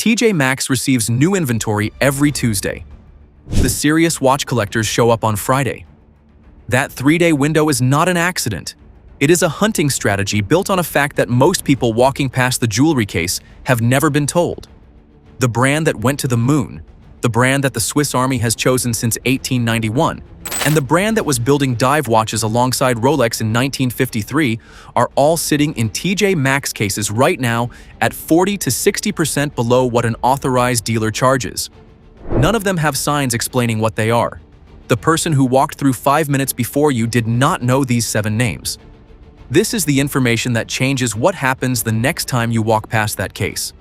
TJ Maxx receives new inventory every Tuesday. The serious watch collectors show up on Friday. That 3-day window is not an accident. It is a hunting strategy built on a fact that most people walking past the jewelry case have never been told. The brand that went to the moon, the brand that the Swiss Army has chosen since 1891, and the brand that was building dive watches alongside Rolex in 1953 are all sitting in TJ Maxx cases right now at 40 to 60% below what an authorized dealer charges. None of them have signs explaining what they are. The person who walked through 5 minutes before you did not know these 7 names. This is the information that changes what happens the next time you walk past that case.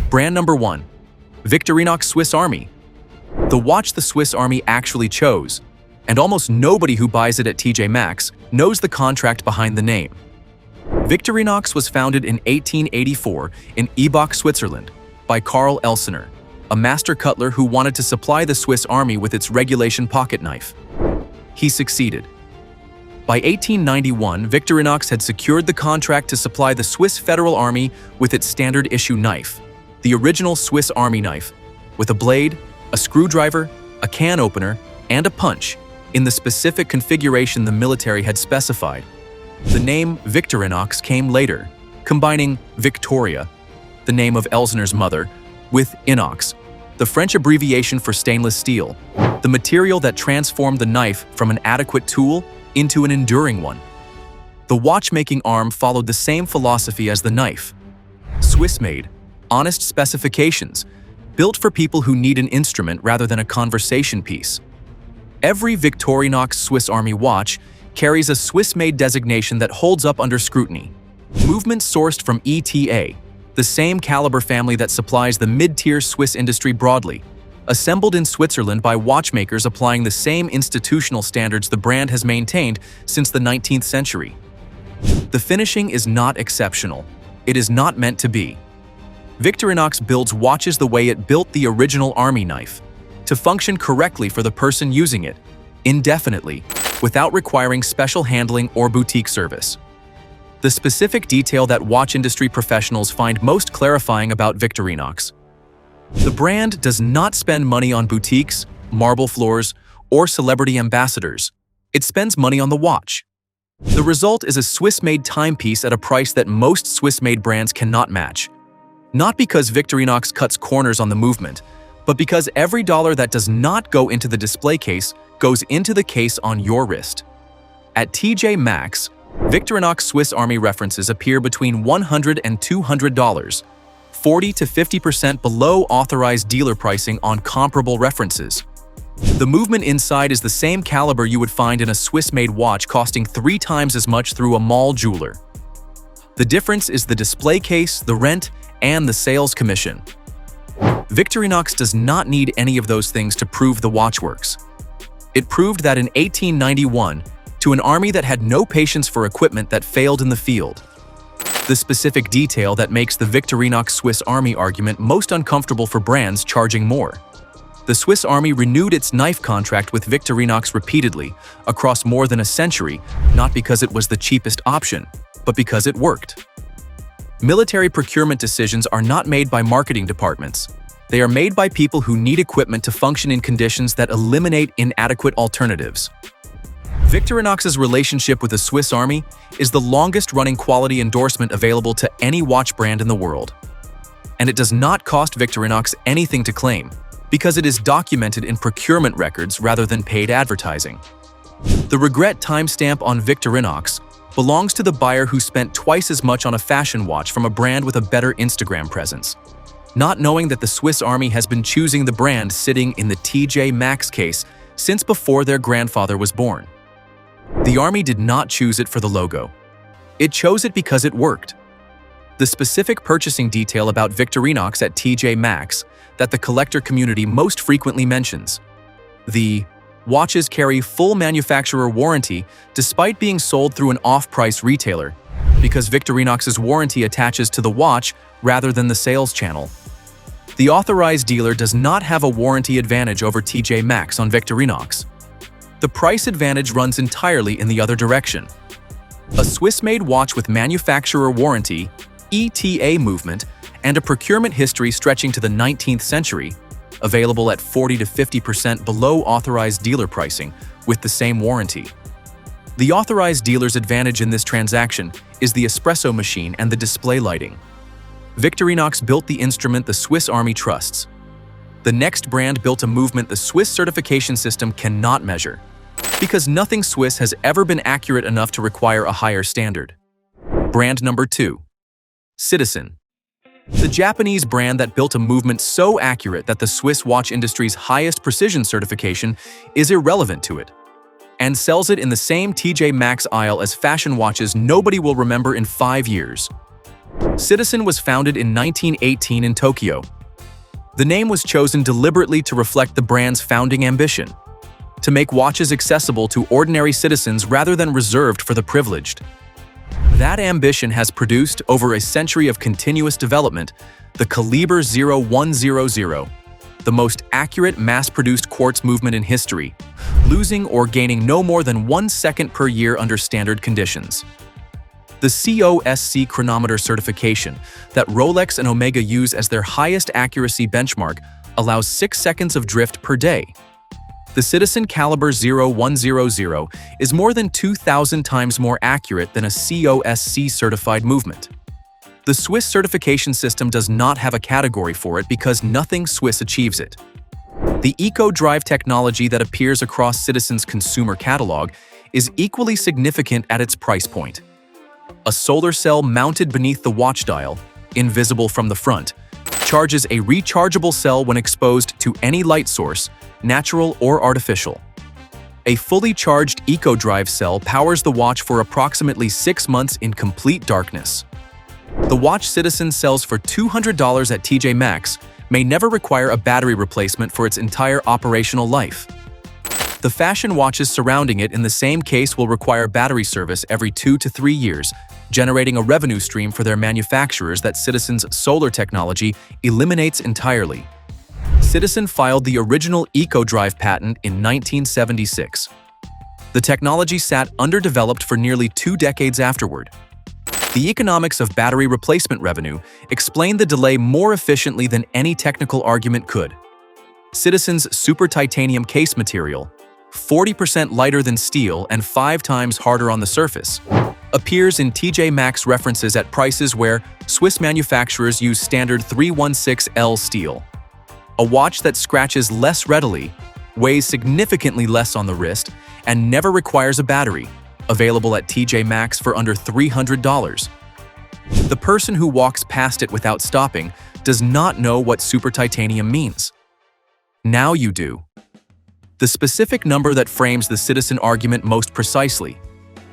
Brand number 1. Victorinox Swiss Army. The watch the Swiss Army actually chose, and almost nobody who buys it at TJ Maxx knows the contract behind the name. Victorinox was founded in 1884 in Ebach, Switzerland, by Karl Elsener, a master cutler who wanted to supply the Swiss Army with its regulation pocket knife. He succeeded. By 1891, Victorinox had secured the contract to supply the Swiss Federal Army with its standard issue knife, the original Swiss Army knife, with a blade, a screwdriver, a can opener, and a punch, in the specific configuration the military had specified. The name Victorinox came later, combining Victoria, the name of Elsener's mother, with inox, the French abbreviation for stainless steel, the material that transformed the knife from an adequate tool into an enduring one. The watchmaking arm followed the same philosophy as the knife. Swiss-made, honest specifications, built for people who need an instrument rather than a conversation piece. Every Victorinox Swiss Army watch carries a Swiss-made designation that holds up under scrutiny. Movements sourced from ETA, the same caliber family that supplies the mid-tier Swiss industry broadly, assembled in Switzerland by watchmakers applying the same institutional standards the brand has maintained since the 19th century. The finishing is not exceptional. It is not meant to be. Victorinox builds watches the way it built the original Army knife, to function correctly for the person using it, indefinitely, without requiring special handling or boutique service. The specific detail that watch industry professionals find most clarifying about Victorinox. The brand does not spend money on boutiques, marble floors, or celebrity ambassadors. It spends money on the watch. The result is a Swiss-made timepiece at a price that most Swiss-made brands cannot match. Not because Victorinox cuts corners on the movement, but because every dollar that does not go into the display case goes into the case on your wrist. At TJ Maxx, Victorinox Swiss Army references appear between $100 and $200, 40 to 50% below authorized dealer pricing on comparable references. The movement inside is the same caliber you would find in a Swiss-made watch costing 3 times as much through a mall jeweler. The difference is the display case, the rent, and the sales commission. Victorinox does not need any of those things to prove the watch works. It proved that in 1891 to an army that had no patience for equipment that failed in the field. The specific detail that makes the Victorinox Swiss Army argument most uncomfortable for brands charging more. The Swiss Army renewed its knife contract with Victorinox repeatedly, across more than a century, not because it was the cheapest option, but because it worked. Military procurement decisions are not made by marketing departments. They are made by people who need equipment to function in conditions that eliminate inadequate alternatives. Victorinox's relationship with the Swiss Army is the longest-running quality endorsement available to any watch brand in the world. And it does not cost Victorinox anything to claim, because it is documented in procurement records rather than paid advertising. The regret timestamp on Victorinox belongs to the buyer who spent twice as much on a fashion watch from a brand with a better Instagram presence, not knowing that the Swiss Army has been choosing the brand sitting in the TJ Maxx case since before their grandfather was born. The Army did not choose it for the logo. It chose it because it worked. The specific purchasing detail about Victorinox at TJ Maxx that the collector community most frequently mentions. The watches carry full manufacturer warranty despite being sold through an off-price retailer, because Victorinox's warranty attaches to the watch rather than the sales channel. The authorized dealer does not have a warranty advantage over TJ Maxx on Victorinox. The price advantage runs entirely in the other direction. A Swiss-made watch with manufacturer warranty, ETA movement, and a procurement history stretching to the 19th century, available at 40 to 50% below authorized dealer pricing with the same warranty. The authorized dealer's advantage in this transaction is the espresso machine and the display lighting. Victorinox built the instrument the Swiss Army trusts. The next brand built a movement the Swiss certification system cannot measure, because nothing Swiss has ever been accurate enough to require a higher standard. Brand number 2. Citizen. The Japanese brand that built a movement so accurate that the Swiss watch industry's highest precision certification is irrelevant to it, and sells it in the same TJ Maxx aisle as fashion watches nobody will remember in 5 years. Citizen was founded in 1918 in Tokyo. The name was chosen deliberately to reflect the brand's founding ambition, to make watches accessible to ordinary citizens rather than reserved for the privileged. That ambition has produced, over a century of continuous development, the Caliber 0100, the most accurate mass-produced quartz movement in history, losing or gaining no more than 1 second per year under standard conditions. The COSC chronometer certification that Rolex and Omega use as their highest accuracy benchmark allows 6 seconds of drift per day. The Citizen Caliber 0100 is more than 2,000 times more accurate than a COSC-certified movement. The Swiss certification system does not have a category for it because nothing Swiss achieves it. The eco-drive technology that appears across Citizen's consumer catalog is equally significant at its price point. A solar cell mounted beneath the watch dial, invisible from the front, charges a rechargeable cell when exposed to any light source, natural or artificial. A fully charged eco-drive cell powers the watch for approximately 6 months in complete darkness. The watch Citizen sells for $200 at TJ Maxx may never require a battery replacement for its entire operational life. The fashion watches surrounding it in the same case will require battery service every 2 to 3 years, generating a revenue stream for their manufacturers that Citizen's solar technology eliminates entirely. Citizen filed the original eco-drive patent in 1976. The technology sat underdeveloped for nearly 2 decades afterward. The economics of battery replacement revenue explain the delay more efficiently than any technical argument could. Citizen's super titanium case material, 40% lighter than steel and 5 times harder on the surface, appears in TJ Maxx references at prices where Swiss manufacturers use standard 316L steel. A watch that scratches less readily, weighs significantly less on the wrist, and never requires a battery, available at TJ Maxx for under $300. The person who walks past it without stopping does not know what super titanium means. Now you do. The specific number that frames the Citizen argument most precisely,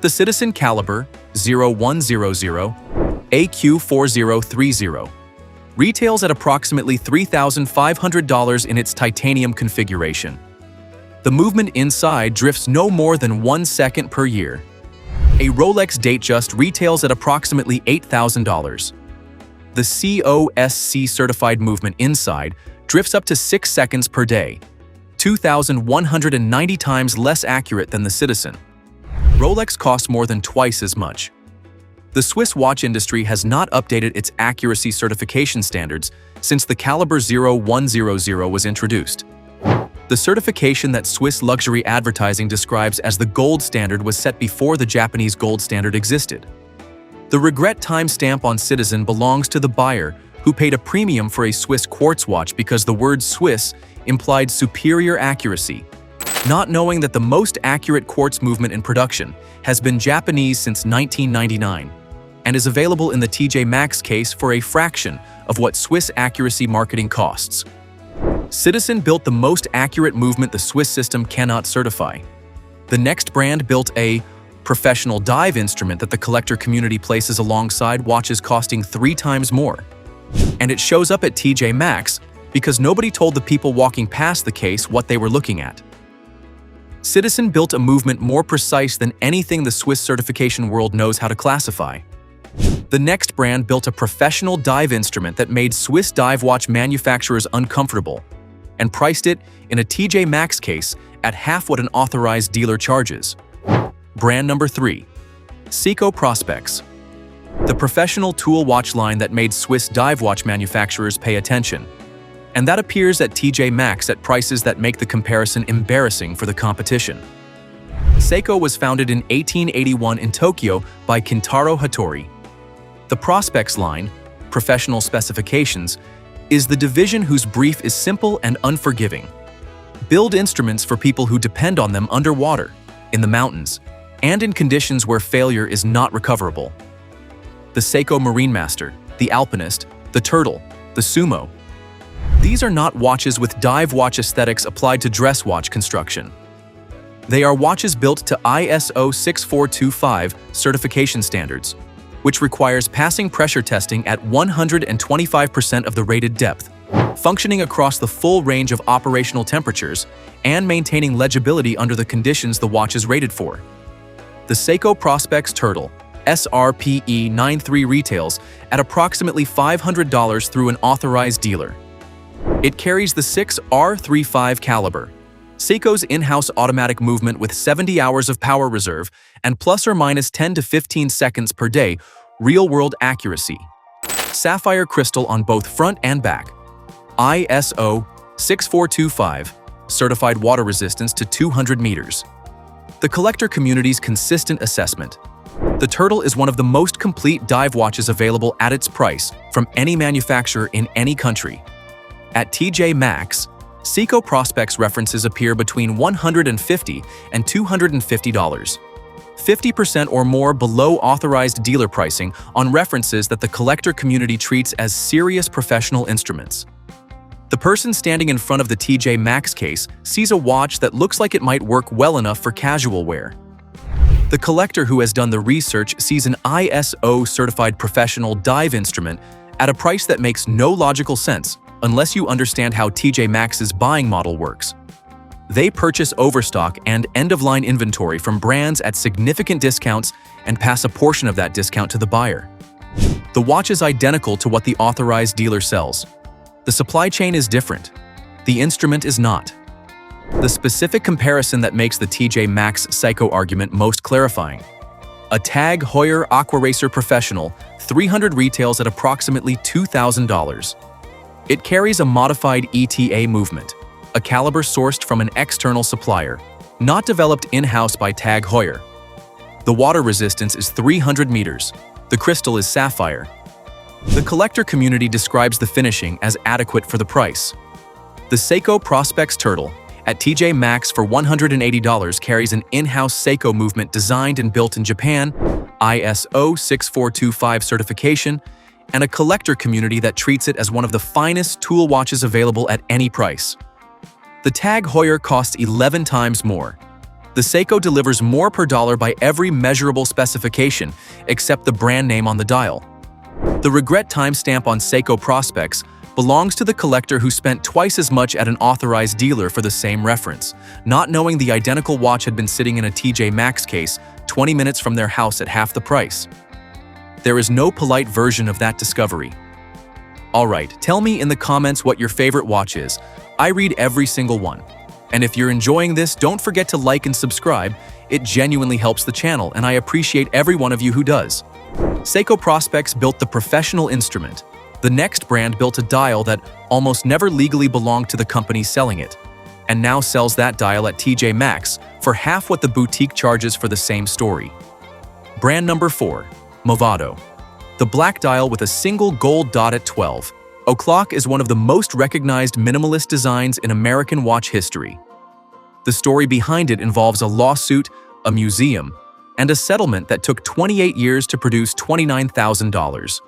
the Citizen Caliber 0100 AQ4030, retails at approximately $3,500 in its titanium configuration. The movement inside drifts no more than 1 second per year. A Rolex Datejust retails at approximately $8,000. The COSC certified movement inside drifts up to 6 seconds per day, 2,190 times less accurate than the Citizen. Rolex costs more than twice as much. The Swiss watch industry has not updated its accuracy certification standards since the Caliber 0100 was introduced. The certification that Swiss luxury advertising describes as the gold standard was set before the Japanese gold standard existed. The regret timestamp on Citizen belongs to the buyer who paid a premium for a Swiss quartz watch because the word Swiss implied superior accuracy, not knowing that the most accurate quartz movement in production has been Japanese since 1999 and is available in the TJ Maxx case for a fraction of what Swiss accuracy marketing costs. Citizen built the most accurate movement the Swiss system cannot certify. The next brand built a professional dive instrument that the collector community places alongside watches costing 3 times more. And it shows up at TJ Maxx because nobody told the people walking past the case what they were looking at. Citizen built a movement more precise than anything the Swiss certification world knows how to classify. The next brand built a professional dive instrument that made Swiss dive watch manufacturers uncomfortable and priced it in a TJ Maxx case at half what an authorized dealer charges. Brand number 3. Seiko Prospex. The professional tool watch line that made Swiss dive watch manufacturers pay attention. And that appears at TJ Maxx at prices that make the comparison embarrassing for the competition. Seiko was founded in 1881 in Tokyo by Kintaro Hattori. The Prospex line, professional specifications, is the division whose brief is simple and unforgiving. Build instruments for people who depend on them underwater, in the mountains, and in conditions where failure is not recoverable. The Seiko Marine Master, the Alpinist, the Turtle, the Sumo. These are not watches with dive watch aesthetics applied to dress watch construction. They are watches built to ISO 6425 certification standards, which requires passing pressure testing at 125% of the rated depth, functioning across the full range of operational temperatures, and maintaining legibility under the conditions the watch is rated for. The Seiko Prospex Turtle SRPE 93 retails at approximately $500 through an authorized dealer. It carries the 6R35 caliber, Seiko's in-house automatic movement with 70 hours of power reserve and plus or minus 10 to 15 seconds per day real-world accuracy. Sapphire crystal on both front and back. ISO 6425, certified water resistance to 200 meters. The collector community's consistent assessment. The Turtle is one of the most complete dive watches available at its price from any manufacturer in any country. At TJ Maxx, Seiko Prospex references appear between $150 and $250, 50% or more below authorized dealer pricing on references that the collector community treats as serious professional instruments. The person standing in front of the TJ Maxx case sees a watch that looks like it might work well enough for casual wear. The collector who has done the research sees an ISO-certified professional dive instrument at a price that makes no logical sense unless you understand how TJ Maxx's buying model works. They purchase overstock and end-of-line inventory from brands at significant discounts and pass a portion of that discount to the buyer. The watch is identical to what the authorized dealer sells. The supply chain is different. The instrument is not. The specific comparison that makes the TJ Maxx Seiko argument most clarifying. A TAG Heuer Aquaracer Professional 300 retails at approximately $2,000. It carries a modified ETA movement, a caliber sourced from an external supplier, not developed in-house by TAG Heuer. The water resistance is 300 meters. The crystal is sapphire. The collector community describes the finishing as adequate for the price. The Seiko Prospex Turtle at TJ Maxx for $180 carries an in-house Seiko movement designed and built in Japan, ISO 6425 certification, and a collector community that treats it as one of the finest tool watches available at any price. The TAG Heuer costs 11 times more. The Seiko delivers more per dollar by every measurable specification except the brand name on the dial. The regret timestamp on Seiko Prospex belongs to the collector who spent twice as much at an authorized dealer for the same reference, not knowing the identical watch had been sitting in a TJ Maxx case 20 minutes from their house at half the price. There is no polite version of that discovery. Alright, tell me in the comments what your favorite watch is. I read every single one. And if you're enjoying this, don't forget to like and subscribe. It genuinely helps the channel, and I appreciate every one of you who does. Seiko Prospex built the professional instrument. The next brand built a dial that almost never legally belonged to the company selling it, and now sells that dial at TJ Maxx for half what the boutique charges for the same story. Brand number 4. Movado. The black dial with a single gold dot at 12 o'clock is one of the most recognized minimalist designs in American watch history. The story behind it involves a lawsuit, a museum, and a settlement that took 28 years to produce $29,000.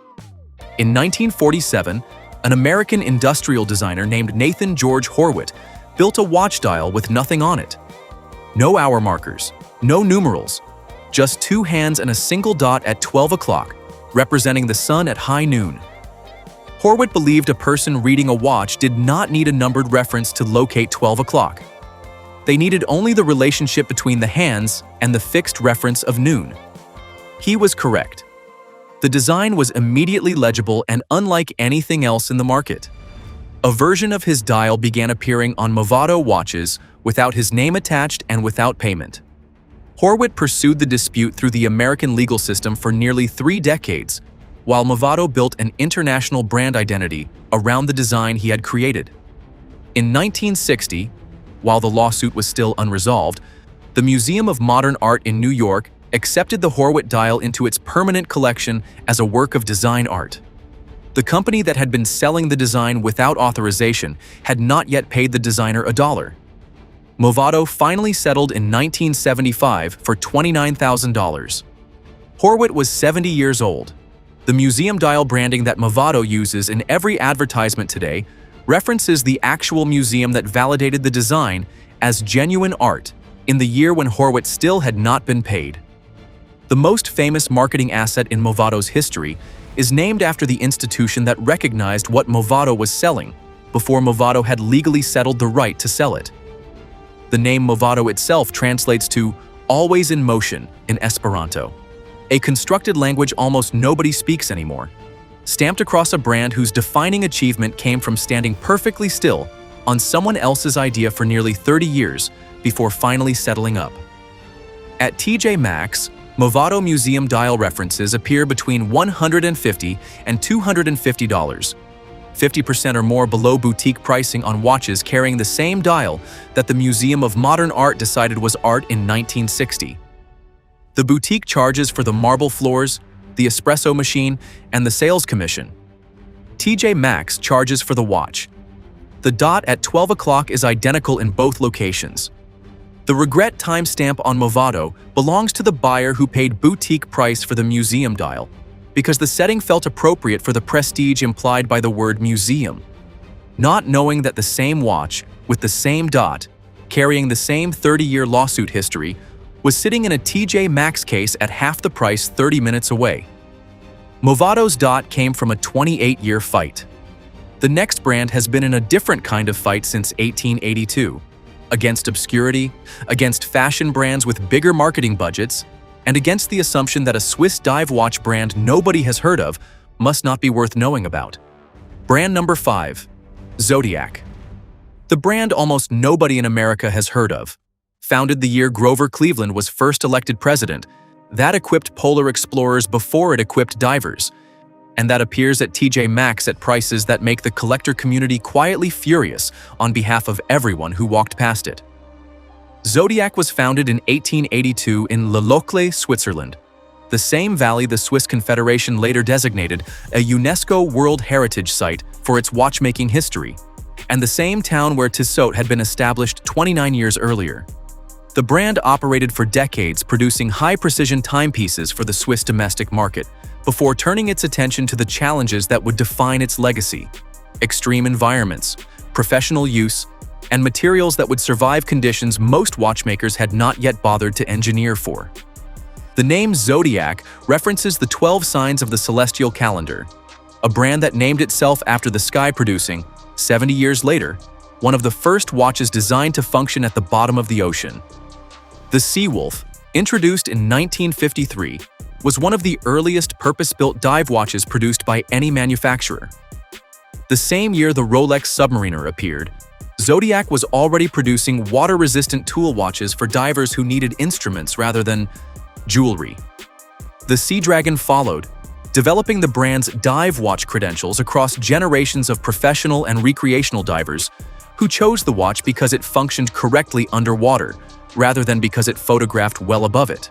In 1947, an American industrial designer named Nathan George Horwit built a watch dial with nothing on it. No hour markers, no numerals, just 2 hands and a single dot at 12 o'clock, representing the sun at high noon. Horwit believed a person reading a watch did not need a numbered reference to locate 12 o'clock. They needed only the relationship between the hands and the fixed reference of noon. He was correct. The design was immediately legible and unlike anything else in the market. A version of his dial began appearing on Movado watches without his name attached and without payment. Horwit pursued the dispute through the American legal system for nearly 3 decades, while Movado built an international brand identity around the design he had created. In 1960, while the lawsuit was still unresolved, the Museum of Modern Art in New York accepted the Horwit dial into its permanent collection as a work of design art. The company that had been selling the design without authorization had not yet paid the designer $1. Movado finally settled in 1975 for $29,000. Horwit was 70 years old. The museum dial branding that Movado uses in every advertisement today references the actual museum that validated the design as genuine art in the year when Horwit still had not been paid. The most famous marketing asset in Movado's history is named after the institution that recognized what Movado was selling before Movado had legally settled the right to sell it. The name Movado itself translates to "always in motion" in Esperanto, a constructed language almost nobody speaks anymore, stamped across a brand whose defining achievement came from standing perfectly still on someone else's idea for nearly 30 years before finally settling up. At TJ Maxx, Movado museum dial references appear between $150 and $250, 50% or more below boutique pricing on watches carrying the same dial that the Museum of Modern Art decided was art in 1960. The boutique charges for the marble floors, the espresso machine, and the sales commission. TJ Maxx charges for the watch. The dot at 12 o'clock is identical in both locations. The regret timestamp on Movado belongs to the buyer who paid boutique price for the museum dial, because the setting felt appropriate for the prestige implied by the word museum. Not knowing that the same watch, with the same dot, carrying the same 30-year lawsuit history, was sitting in a TJ Maxx case at half the price 30 minutes away. Movado's dot came from a 28-year fight. The next brand has been in a different kind of fight since 1882. Against obscurity, against fashion brands with bigger marketing budgets, and against the assumption that a Swiss dive watch brand nobody has heard of must not be worth knowing about. Brand number 5. Zodiac. The brand almost nobody in America has heard of. Founded the year Grover Cleveland was first elected president, that equipped polar explorers before it equipped divers, and that appears at TJ Maxx at prices that make the collector community quietly furious on behalf of everyone who walked past it. Zodiac was founded in 1882 in Le Locle, Switzerland, the same valley the Swiss Confederation later designated a UNESCO World Heritage Site for its watchmaking history, and the same town where Tissot had been established 29 years earlier. The brand operated for decades producing high-precision timepieces for the Swiss domestic market, before turning its attention to the challenges that would define its legacy: extreme environments, professional use, and materials that would survive conditions most watchmakers had not yet bothered to engineer for. The name Zodiac references the 12 signs of the celestial calendar, a brand that named itself after the sky, producing, 70 years later, one of the first watches designed to function at the bottom of the ocean. The Seawolf, introduced in 1953, was one of the earliest purpose-built dive watches produced by any manufacturer. The same year the Rolex Submariner appeared, Zodiac was already producing water-resistant tool watches for divers who needed instruments rather than jewelry. The Sea Dragon followed, developing the brand's dive watch credentials across generations of professional and recreational divers who chose the watch because it functioned correctly underwater, rather than because it photographed well above it.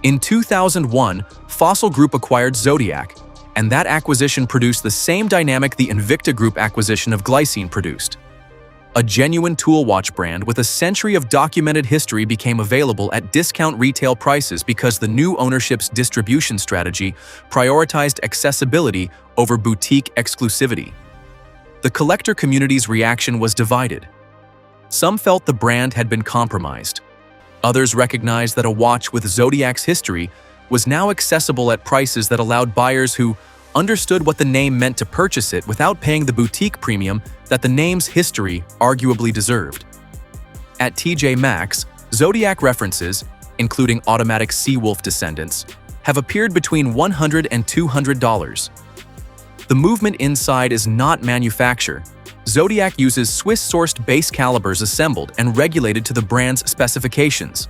In 2001, Fossil Group acquired Zodiac, and that acquisition produced the same dynamic the Invicta Group acquisition of Glycine produced. A genuine tool watch brand with a century of documented history became available at discount retail prices because the new ownership's distribution strategy prioritized accessibility over boutique exclusivity. The collector community's reaction was divided. Some felt the brand had been compromised. Others recognized that a watch with Zodiac's history was now accessible at prices that allowed buyers who understood what the name meant to purchase it without paying the boutique premium that the name's history arguably deserved. At TJ Maxx, Zodiac references, including automatic Seawolf descendants, have appeared between $100 and $200. The movement inside is not manufacture. Zodiac uses Swiss-sourced base calibers assembled and regulated to the brand's specifications.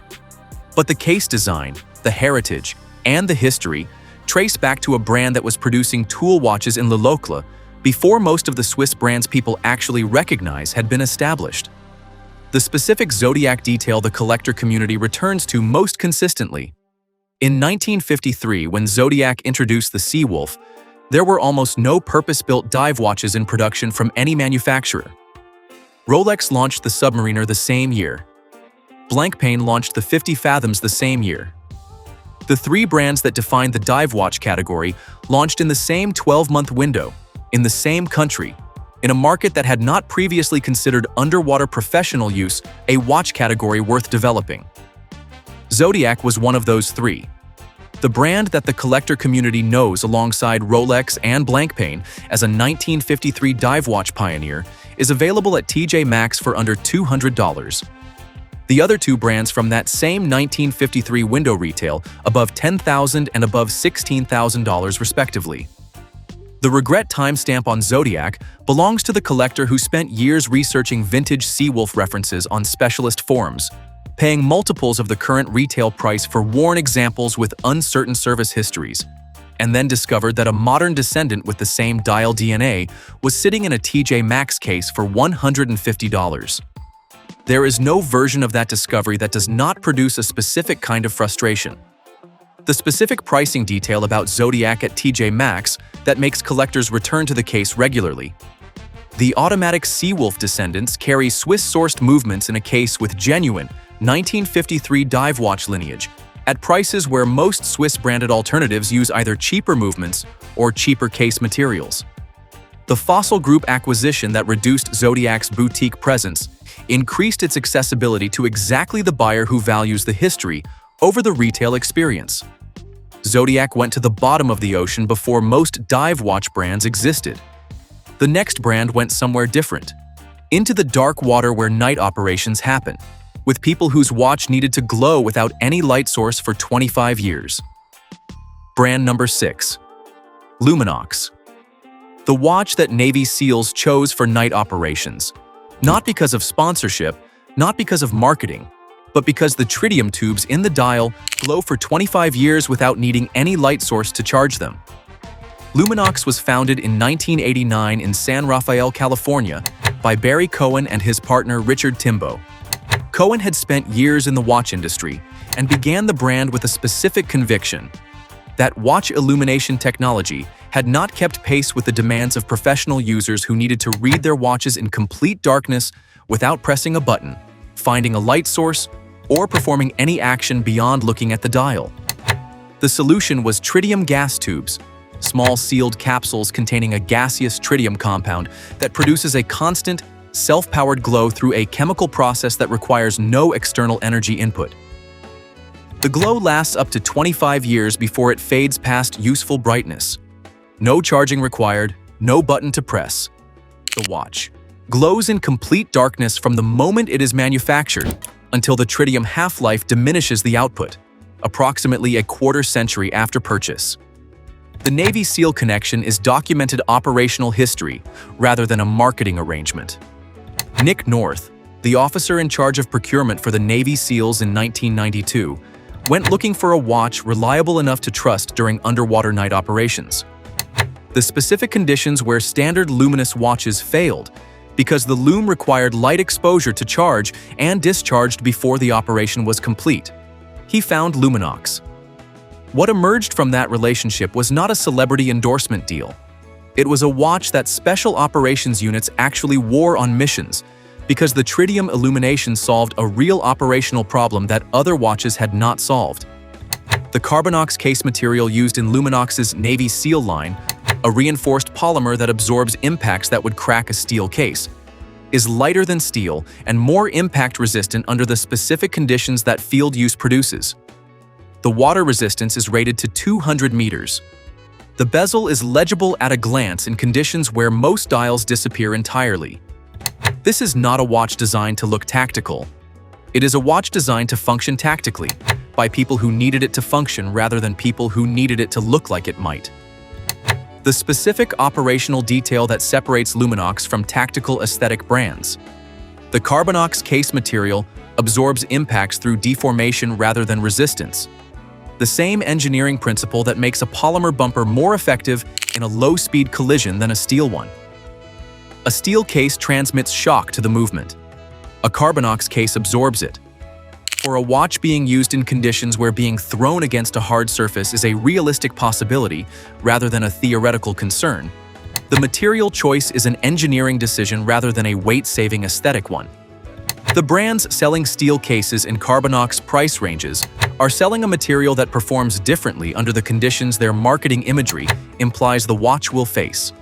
But the case design, the heritage, and the history trace back to a brand that was producing tool watches in Le Locle before most of the Swiss brands people actually recognize had been established. The specific Zodiac detail the collector community returns to most consistently. In 1953, when Zodiac introduced the Seawolf, there were almost no purpose-built dive watches in production from any manufacturer. Rolex launched the Submariner the same year. Blancpain launched the 50 Fathoms the same year. The three brands that defined the dive watch category launched in the same 12-month window, in the same country, in a market that had not previously considered underwater professional use a watch category worth developing. Zodiac was one of those three. The brand that the collector community knows alongside Rolex and Blancpain as a 1953 dive watch pioneer is available at TJ Maxx for under $200. The other two brands from that same 1953 window retail above $10,000 and above $16,000 respectively. The regret timestamp on Zodiac belongs to the collector who spent years researching vintage Seawolf references on specialist forums, paying multiples of the current retail price for worn examples with uncertain service histories, and then discovered that a modern descendant with the same dial DNA was sitting in a TJ Maxx case for $150. There is no version of that discovery that does not produce a specific kind of frustration. The specific pricing detail about Zodiac at TJ Maxx that makes collectors return to the case regularly. The automatic Seawolf descendants carry Swiss-sourced movements in a case with genuine 1953 dive watch lineage, at prices where most Swiss-branded alternatives use either cheaper movements or cheaper case materials. The Fossil Group acquisition that reduced Zodiac's boutique presence increased its accessibility to exactly the buyer who values the history over the retail experience. Zodiac went to the bottom of the ocean before most dive watch brands existed. The next brand went somewhere different, into the dark water where night operations happen, with people whose watch needed to glow without any light source for 25 years. Brand number 6. Luminox. The watch that Navy SEALs chose for night operations, not because of sponsorship, not because of marketing, but because the tritium tubes in the dial glow for 25 years without needing any light source to charge them. Luminox was founded in 1989 in San Rafael, California, by Barry Cohen and his partner Richard Timbo. Cohen had spent years in the watch industry and began the brand with a specific conviction that watch illumination technology had not kept pace with the demands of professional users who needed to read their watches in complete darkness without pressing a button, finding a light source, or performing any action beyond looking at the dial. The solution was tritium gas tubes, small sealed capsules containing a gaseous tritium compound that produces a constant, self-powered glow through a chemical process that requires no external energy input. The glow lasts up to 25 years before it fades past useful brightness. No charging required, no button to press. The watch glows in complete darkness from the moment it is manufactured until the tritium half-life diminishes the output, approximately a quarter century after purchase. The Navy SEAL connection is documented operational history rather than a marketing arrangement. Nick North, the officer in charge of procurement for the Navy SEALs in 1992, went looking for a watch reliable enough to trust during underwater night operations. The specific conditions where standard luminous watches failed because the lume required light exposure to charge and discharged before the operation was complete. He found Luminox. What emerged from that relationship was not a celebrity endorsement deal. It was a watch that special operations units actually wore on missions because the tritium illumination solved a real operational problem that other watches had not solved. The Carbonox case material used in Luminox's Navy SEAL line, a reinforced polymer that absorbs impacts that would crack a steel case, is lighter than steel and more impact-resistant under the specific conditions that field use produces. The water resistance is rated to 200 meters. The bezel is legible at a glance in conditions where most dials disappear entirely. This is not a watch designed to look tactical. It is a watch designed to function tactically, by people who needed it to function rather than people who needed it to look like it might. The specific operational detail that separates Luminox from tactical aesthetic brands. The Carbonox case material absorbs impacts through deformation rather than resistance. The same engineering principle that makes a polymer bumper more effective in a low-speed collision than a steel one. A steel case transmits shock to the movement. A Carbonox case absorbs it. For a watch being used in conditions where being thrown against a hard surface is a realistic possibility rather than a theoretical concern, the material choice is an engineering decision rather than a weight-saving aesthetic one. The brands selling steel cases in Carbonox price ranges are selling a material that performs differently under the conditions their marketing imagery implies the watch will face.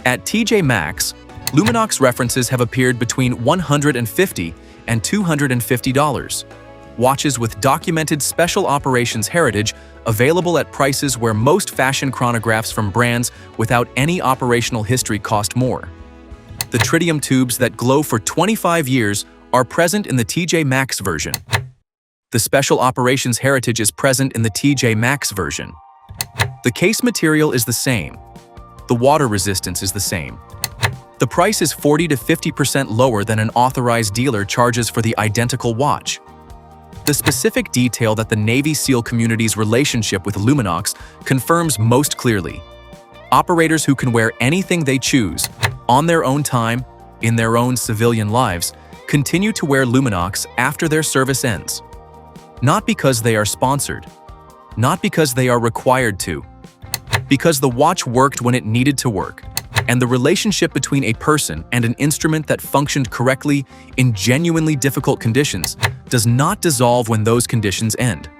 At TJ Maxx, Luminox references have appeared between $150 and $250. Watches with documented special operations heritage available at prices where most fashion chronographs from brands without any operational history cost more. The tritium tubes that glow for 25 years are present in the TJ Maxx version. The special operations heritage is present in the TJ Maxx version. The case material is the same. The water resistance is the same. The price is 40 to 50% lower than an authorized dealer charges for the identical watch. The specific detail that the Navy SEAL community's relationship with Luminox confirms most clearly. Operators who can wear anything they choose, on their own time, in their own civilian lives, continue to wear Luminox after their service ends. Not because they are sponsored, not because they are required to, because the watch worked when it needed to work, and the relationship between a person and an instrument that functioned correctly in genuinely difficult conditions does not dissolve when those conditions end.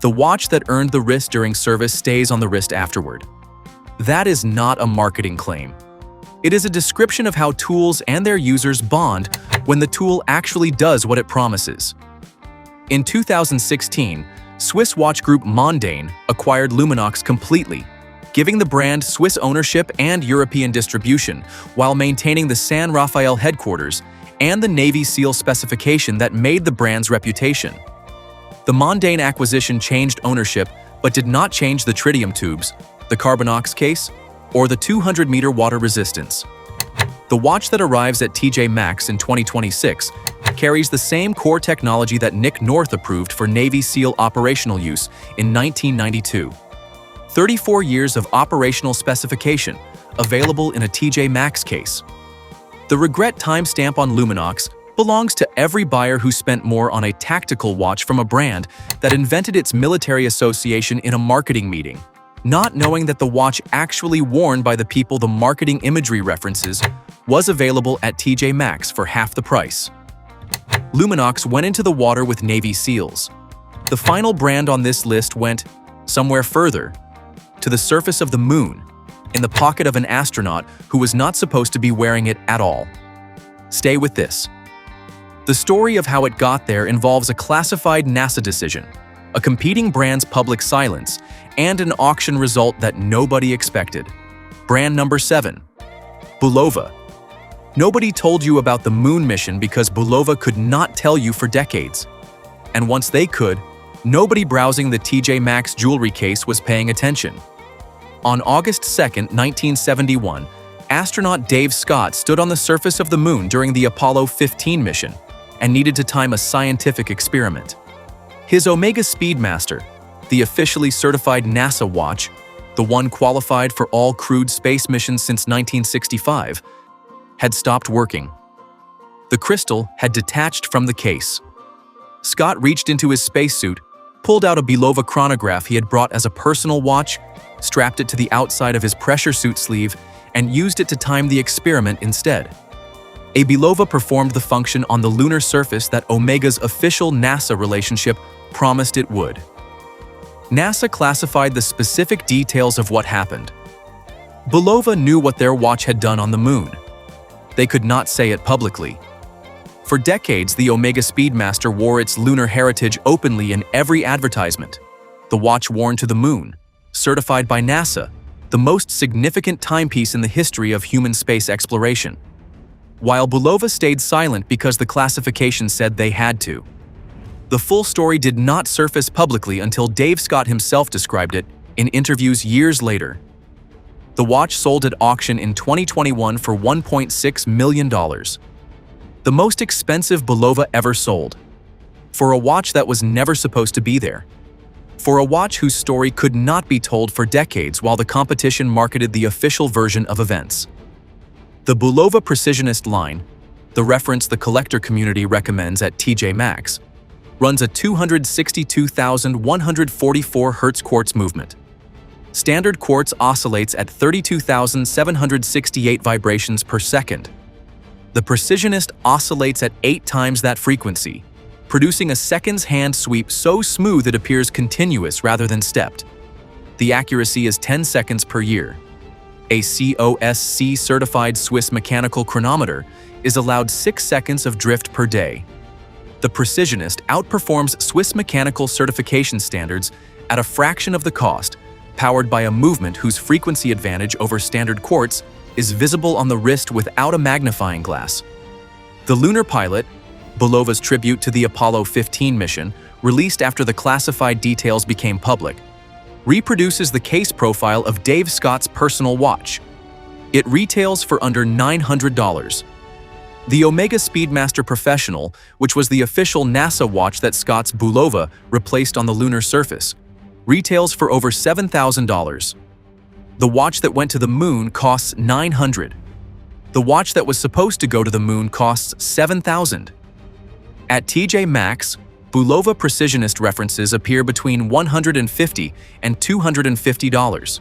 The watch that earned the wrist during service stays on the wrist afterward. That is not a marketing claim. It is a description of how tools and their users bond when the tool actually does what it promises. In 2016, Swiss watch group Mondaine acquired Luminox completely, giving the brand Swiss ownership and European distribution while maintaining the San Rafael headquarters and the Navy SEAL specification that made the brand's reputation. The Mondaine acquisition changed ownership but did not change the tritium tubes, the Carbonox case, or the 200-meter water resistance. The watch that arrives at TJ Maxx in 2026 carries the same core technology that Nick North approved for Navy SEAL operational use in 1992. 34 years of operational specification available in a TJ Maxx case. The regret timestamp on Luminox belongs to every buyer who spent more on a tactical watch from a brand that invented its military association in a marketing meeting, not knowing that the watch actually worn by the people the marketing imagery references was available at TJ Maxx for half the price. Luminox went into the water with Navy SEALs. The final brand on this list went somewhere further, to the surface of the moon, in the pocket of an astronaut who was not supposed to be wearing it at all. Stay with this. The story of how it got there involves a classified NASA decision, a competing brand's public silence, and an auction result that nobody expected. Brand number 7. Bulova. Nobody told you about the moon mission because Bulova could not tell you for decades. And once they could, nobody browsing the TJ Maxx jewelry case was paying attention. On August 2, 1971, astronaut Dave Scott stood on the surface of the moon during the Apollo 15 mission and needed to time a scientific experiment. His Omega Speedmaster, the officially certified NASA watch, the one qualified for all crewed space missions since 1965, had stopped working. The crystal had detached from the case. Scott reached into his spacesuit, pulled out a Bulova chronograph he had brought as a personal watch, strapped it to the outside of his pressure suit sleeve, and used it to time the experiment instead. A Bulova performed the function on the lunar surface that Omega's official NASA relationship promised it would. NASA classified the specific details of what happened. Bulova knew what their watch had done on the moon. They could not say it publicly. For decades, the Omega Speedmaster wore its lunar heritage openly in every advertisement. The watch worn to the moon, certified by NASA, the most significant timepiece in the history of human space exploration. While Bulova stayed silent because the classification said they had to. The full story did not surface publicly until Dave Scott himself described it in interviews years later. The watch sold at auction in 2021 for $1.6 million. The The most expensive Bulova ever sold. For a watch that was never supposed to be there. For a watch whose story could not be told for decades while the competition marketed the official version of events. The Bulova Precisionist line, the reference the collector community recommends at TJ Maxx, runs a 262,144 Hz quartz movement. Standard quartz oscillates at 32,768 vibrations per second. The Precisionist oscillates at 8 times that frequency, producing a second's hand sweep so smooth it appears continuous rather than stepped. The accuracy is 10 seconds per year. A COSC-certified Swiss mechanical chronometer is allowed 6 seconds of drift per day. The Precisionist outperforms Swiss mechanical certification standards at a fraction of the cost, powered by a movement whose frequency advantage over standard quartz is visible on the wrist without a magnifying glass. The Lunar Pilot, Bulova's tribute to the Apollo 15 mission, released after the classified details became public, reproduces the case profile of Dave Scott's personal watch. It retails for under $900. The Omega Speedmaster Professional, which was the official NASA watch that Scott's Bulova replaced on the lunar surface, retails for over $7,000. The watch that went to the moon costs $900. The watch that was supposed to go to the moon costs $7,000. At TJ Maxx, Bulova Precisionist references appear between $150 and $250,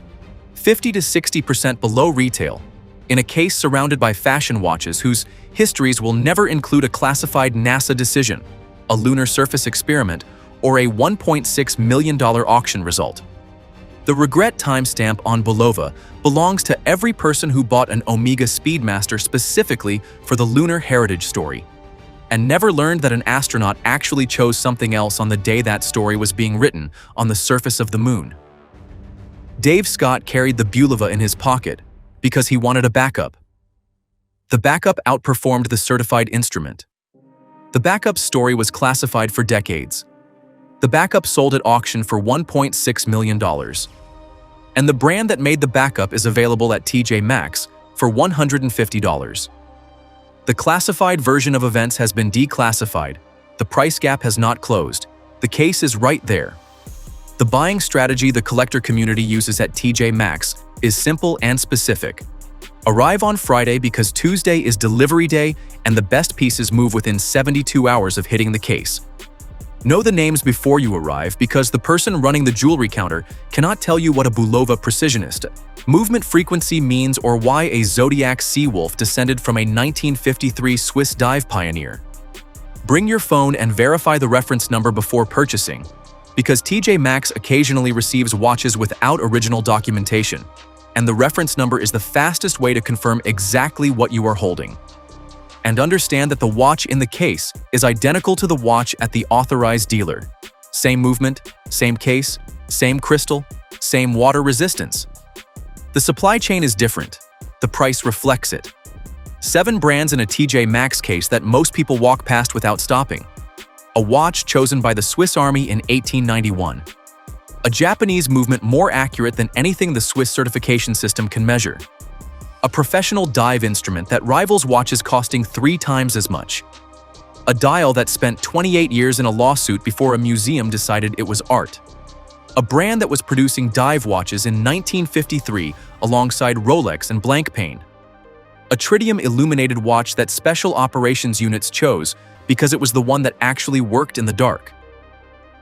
50 to 60% below retail, in a case surrounded by fashion watches whose histories will never include a classified NASA decision, a lunar surface experiment, or a $1.6 million auction result. The regret timestamp on Bulova belongs to every person who bought an Omega Speedmaster specifically for the lunar heritage story, and never learned that an astronaut actually chose something else on the day that story was being written on the surface of the moon. Dave Scott carried the Bulova in his pocket because he wanted a backup. The backup outperformed the certified instrument. The backup's story was classified for decades. The backup sold at auction for $1.6 million. And the brand that made the backup is available at TJ Maxx for $150. The classified version of events has been declassified. The price gap has not closed. The case is right there. The buying strategy the collector community uses at TJ Maxx is simple and specific. Arrive on Friday because Tuesday is delivery day and the best pieces move within 72 hours of hitting the case. Know the names before you arrive because the person running the jewelry counter cannot tell you what a Bulova Precisionist movement frequency means or why a Zodiac sea wolf descended from a 1953 Swiss dive pioneer. Bring your phone and verify the reference number before purchasing, because TJ Maxx occasionally receives watches without original documentation, and the reference number is the fastest way to confirm exactly what you are holding. And understand that the watch in the case is identical to the watch at the authorized dealer. Same movement, same case, same crystal, same water resistance. The supply chain is different. The price reflects it. 7 brands in a TJ Maxx case that most people walk past without stopping. A watch chosen by the Swiss Army in 1891. A Japanese movement more accurate than anything the Swiss certification system can measure. A professional dive instrument that rivals watches costing 3 times as much. A dial that spent 28 years in a lawsuit before a museum decided it was art. A brand that was producing dive watches in 1953 alongside Rolex and Blancpain. A tritium illuminated watch that special operations units chose because it was the one that actually worked in the dark.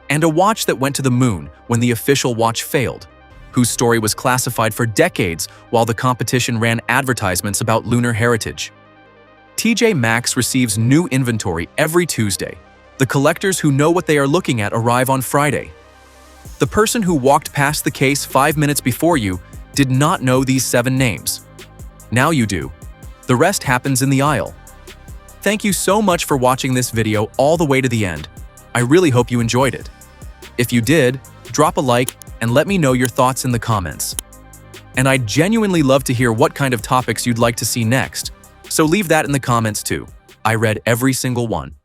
And a watch that went to the moon when the official watch failed, whose story was classified for decades while the competition ran advertisements about lunar heritage. TJ Maxx receives new inventory every Tuesday. The collectors who know what they are looking at arrive on Friday. The person who walked past the case 5 minutes before you did not know these 7 names. Now you do. The rest happens in the aisle. Thank you so much for watching this video all the way to the end. I really hope you enjoyed it. If you did, drop a like and let me know your thoughts in the comments. And I'd genuinely love to hear what kind of topics you'd like to see next, so leave that in the comments too. I read every single one.